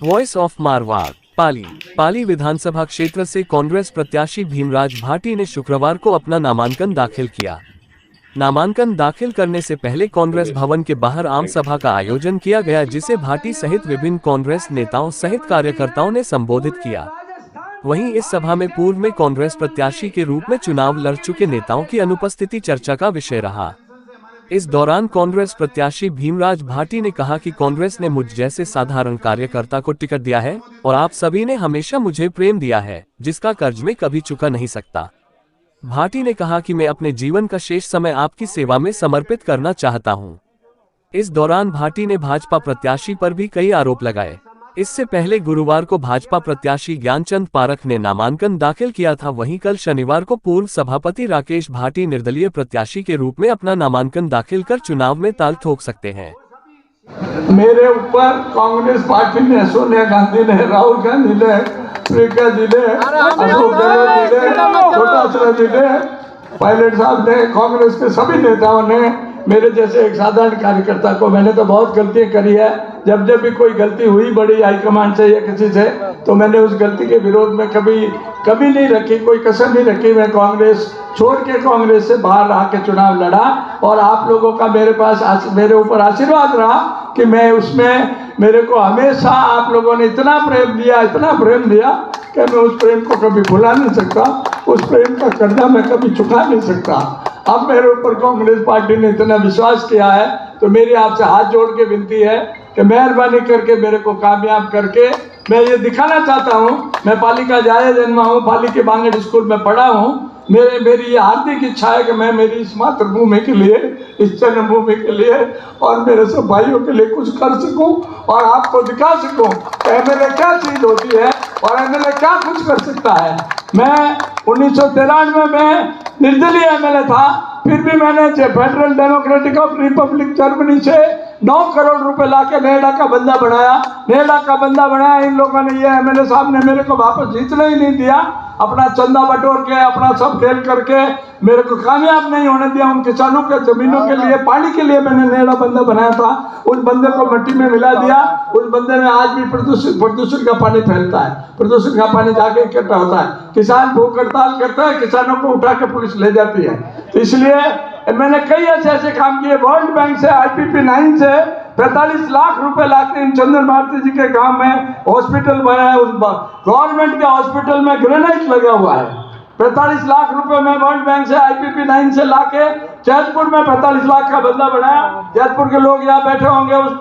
Voice of Marwar पाली विधानसभा क्षेत्र से कांग्रेस प्रत्याशी भीमराज भाटी ने शुक्रवार को अपना नामांकन दाखिल किया। नामांकन दाखिल करने से पहले कांग्रेस भवन के बाहर आम सभा का आयोजन किया गया, जिसे भाटी सहित विभिन्न कांग्रेस नेताओं सहित कार्यकर्ताओं ने संबोधित किया। वहीं इस सभा में पूर्व में कांग्रेस प्रत्याशी के रूप में चुनाव लड़ चुके नेताओं की अनुपस्थिति चर्चा का विषय रहा। इस दौरान कांग्रेस प्रत्याशी भीमराज भाटी ने कहा कि कांग्रेस ने मुझ जैसे साधारण कार्यकर्ता को टिकट दिया है और आप सभी ने हमेशा मुझे प्रेम दिया है, जिसका कर्ज मैं कभी चुका नहीं सकता। भाटी ने कहा कि मैं अपने जीवन का शेष समय आपकी सेवा में समर्पित करना चाहता हूं। इस दौरान भाटी ने भाजपा प्रत्याशी पर भी कई आरोप लगाए। इससे पहले गुरुवार को भाजपा प्रत्याशी ज्ञानचंद पारख ने नामांकन दाखिल किया था। वहीं कल शनिवार को पूर्व सभापति राकेश भाटी निर्दलीय प्रत्याशी के रूप में अपना नामांकन दाखिल कर चुनाव में ताल ठोक सकते हैं। मेरे ऊपर कांग्रेस पार्टी ने, सोनिया गांधी ने, राहुल गांधी ने, प्रियंका जी ने, अशोक गहलोत जी ने, छोटा जी ने, पायलट साहब ने, कांग्रेस के सभी नेताओं ने मेरे जैसे एक साधारण कार्यकर्ता को, मैंने तो बहुत गलतियां करी है। जब भी कोई गलती हुई बड़ी हाईकमान से या किसी से, तो मैंने उस गलती के विरोध में कभी नहीं रखी, कोई कसर नहीं रखी। मैं कांग्रेस छोड़ के कांग्रेस से बाहर आके चुनाव लड़ा और आप लोगों का मेरे ऊपर आशीर्वाद रहा कि मैं उसमें, मेरे को हमेशा आप लोगों ने इतना प्रेम दिया कि मैं उस प्रेम को कभी भुला नहीं सकता। उस प्रेम का कर्जा मैं कभी चुका नहीं सकता। अब मेरे ऊपर कांग्रेस पार्टी ने इतना विश्वास किया है, तो मेरी आपसे हाथ जोड़ के विनती है कि मेहरबानी करके मेरे को कामयाब करके, मैं ये दिखाना चाहता हूँ, मैं पाली का जाया जन्मा हूँ, पाली के बांगड़ स्कूल में पढ़ा हूँ। मेरी ये हार्दिक इच्छा है कि मैं मेरी इस मातृभूमि के लिए, इस जन्मभूमि के लिए और मेरे सब भाइयों के लिए कुछ कर सकूं और आपको दिखा सकूं कि एमएलए क्या चीज होती है और एमएलए क्या कुछ कर सकता है। मैं 1993 में निर्दलीय एमएलए था, फिर भी मैंने federal democratic of Republic Germany से 9 करोड़ रुपए लाके नेडा का बंदा बनाया। इन लोगों ने, ये एमएलए साहब ने मेरे को वापस जीतने ही नहीं दिया। अपना चंदा बटोर के, अपना सब खेल करके मेरे को कामयाब नहीं होने दिया। उन किसानों के जमीनों के लिए, पानी के लिए मैंने नेड़ा बंदा बनाया था, उस बंदे को मिट्टी में मिला दिया। उस बंदे में आज भी प्रदूषण का पानी फैलता है, प्रदूषण का पानी जाके इकट्ठा होता है। किसान भूख हड़ताल करता है, किसानों को उठा के पुलिस ले जाती है। तो इसलिए मैंने कई ऐसे काम किए। वर्ल्ड बैंक से, IPP 9 से 45 लाख रुपए लाके इन चंदन भारती जी के गांव में हॉस्पिटल बनाया। उस गवर्नमेंट के हॉस्पिटल में ग्रेनाइट लगा हुआ है। 45 लाख रुपए में वर्ल्ड बैंक से, IPP 9 से लाके जैतपुर में 45 लाख का बंदा बनाया। जैतपुर के लोग यहाँ बैठे होंगे, उस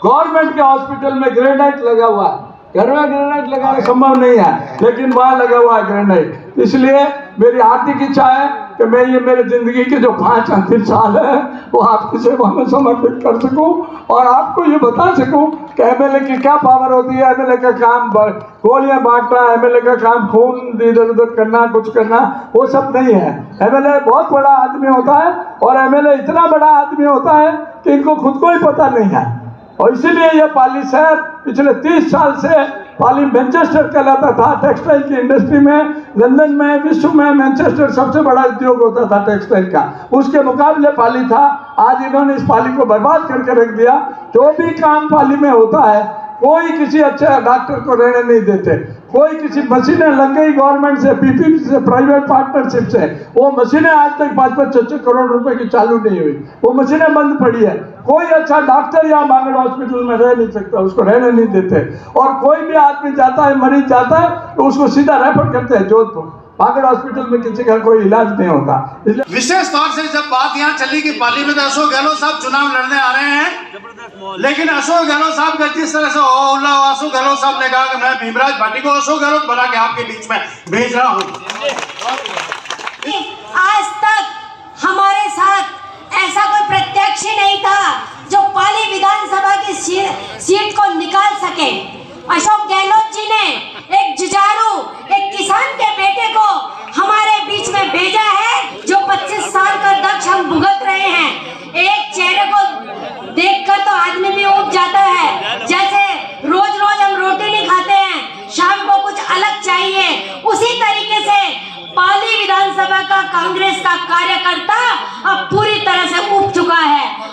गवर्नमेंट के हॉस्पिटल में ग्रेनाइट लगा हुआ है। घर में ग्रेनाइट लगाना संभव नहीं है, लेकिन वहां लगा हुआ है ग्रेनाइट। इसलिए मेरी हार्दिक इच्छा है कि मैं ये मेरे जिंदगी के जो 5 अंतिम साल है वो आपकी सेवा में समर्पित कर सकूं और आपको ये बता सकूं कि एमएलए की क्या पावर होती है। एमएलए का काम गोलियां बांटना, एमएलए का काम खून इधर उधर करना, कुछ करना, वो सब नहीं है। एमएलए बहुत बड़ा आदमी होता है और एमएलए इतना बड़ा आदमी होता है कि इनको खुद को ही पता नहीं है। और इसीलिए ये पाली शहर पिछले 30 साल से, पाली मैनचेस्टर कहलाता था टेक्सटाइल की इंडस्ट्री में। लंदन में, विश्व में मैनचेस्टर सबसे बड़ा उद्योग होता था टेक्सटाइल का, उसके मुकाबले पाली था। आज इन्होंने इस पाली को बर्बाद करके रख दिया। जो भी काम पाली में होता है, कोई किसी अच्छे डॉक्टर को रहने नहीं देते, कोई किसी मशीनें लग गई गवर्नमेंट से, PPP से, प्राइवेट पार्टनरशिप से, वो मशीनें आज तक 5-6 करोड़ रुपए की चालू नहीं हुई, वो मशीनें बंद पड़ी है। कोई अच्छा डॉक्टर यहाँ बांगड़ हॉस्पिटल में रह नहीं सकता, उसको रहने नहीं देते। और कोई भी आदमी जाता है, मरीज जाता है, तो उसको सीधा रेफर करते हैं जोधपुर। बांगड़ हॉस्पिटल में किसी का कोई इलाज नहीं होता। विशेष तौर से जब बात यहाँ चली कि पाली में तो अशोक गहलोत साहब चुनाव लड़ने आ रहे हैं, लेकिन अशोक गहलोत साहब का जिस तरह से अशोक गहलोत साहब ने कहा कि मैं भीमराज भाटी को अशोक गहलोत बना के आपके बीच में भेज रहा हूँ। आज तक हमारे साथ ऐसा कोई प्रत्याशी नहीं था जो पाली विधानसभा की सीट को निकाल सके। अशोक गहलोत जी ने एक जुझारू, एक किसान के बेटे को हमारे बीच में भेजा है, जो 25 साल का दक्ष हम भुगत रहे हैं। एक चेहरे को देखकर तो आदमी भी उब जाता है। जैसे रोज रोज हम रोटी नहीं खाते हैं, शाम को कुछ अलग चाहिए, उसी तरीके से पाली विधानसभा का कांग्रेस का कार्यकर्ता अब पूरी तरह से उब चुका है।